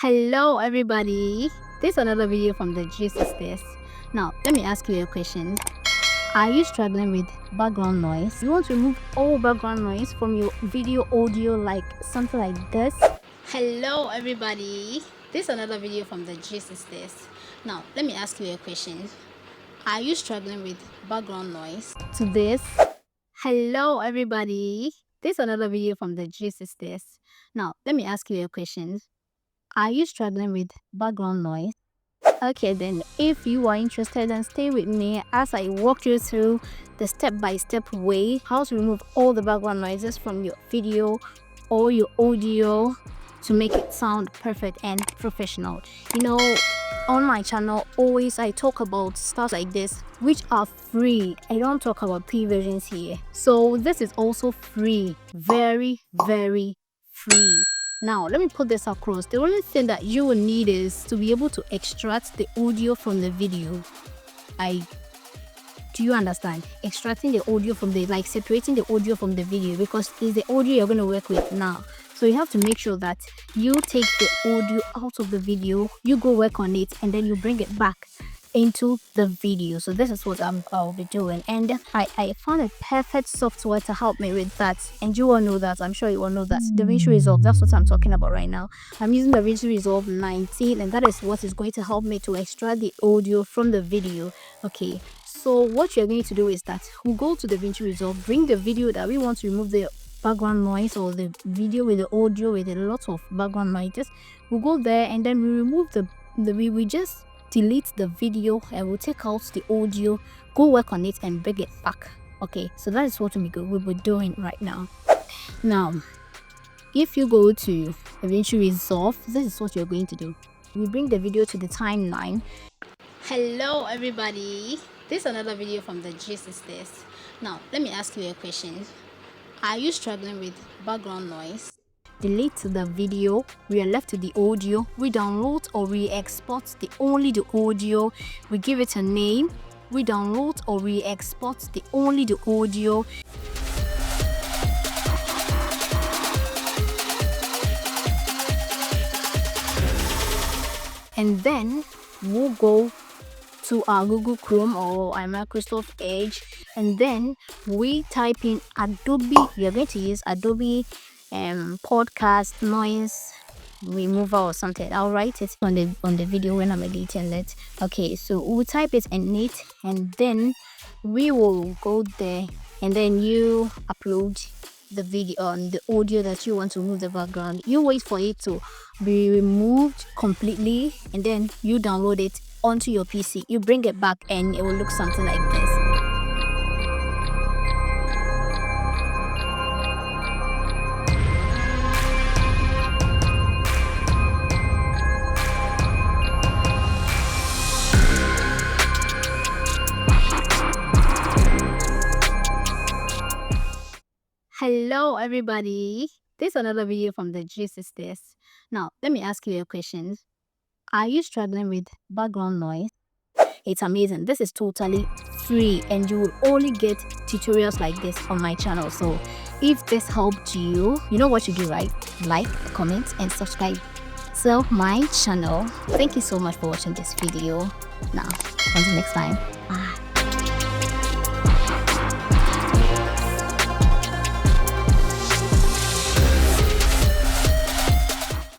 Hello everybody, this is another video from the gist is this. Now let me ask you a question. Are you struggling with background noise? You want to remove all background noise from your video audio, like something like this? Hello everybody, this is another video from the gist is this. Now let me ask you a question. Are you struggling with background noise to this? Hello everybody, this is another video from the gist is this. Now let me ask you a question. Are you struggling with background noise? Okay, then if you are interested, then stay with me as I walk you through the step-by-step way how to remove all the background noises from your video or your audio to make it sound perfect and professional. You know, on my channel always I talk about stuff like this which are free. I don't talk about paid versions here. So this is also free, very free. Now let me put this across. The only thing that you will need is to be able to extract the audio from the video. Do you understand? Extracting the audio from the, like separating the audio from the video, because it's the audio you're going to work with now. So you have to make sure that you take the audio out of the video, you go work on it, and then you bring it back into the video. So this is what I'll be doing, and I found a perfect software to help me with that, and you all know that. I'm sure you all know that DaVinci Resolve, that's what I'm talking about right now. I'm using DaVinci Resolve 19, and that is what is going to help me to extract the audio from the video. Okay, so what you're going to do is that we'll go to DaVinci Resolve, bring the video that we want to remove the background noise, or the video with the audio with a lot of background noises. We'll go there, and then we remove we just delete the video, and we'll take out the audio, go work on it, and bring it back. Okay, so that is what we'll be doing right now. Now if you go to DaVinci Resolve, this is what you're going to do. We bring the video to the timeline. Hello everybody, this is another video from the gist is this. Now let me ask you a question. Are you struggling with background noise? Delete the video, we are left with the audio. We download or we export only the audio, we give it a name. We download or we export only the audio. And then we'll go to our Google Chrome or our Microsoft Edge, and then we type in Adobe. We are going to use Adobe podcast noise remover or something. I'll write it on the video when I'm editing it. Okay, so we'll type it in it, and then we will go there, and then you upload the video on the audio that you want to remove the background. You wait for it to be removed completely, and then you download it onto your PC. You bring it back, and it will look something like this. Hello everybody, this is another video from the gist is this. Now let me ask you a question. Are you struggling with background noise? It's amazing. This is totally free, and you will only get tutorials like this on my channel. So if this helped you, you know what you do, right? Like, comment, and subscribe to my channel. Thank you so much for watching this video. Now until next time, bye.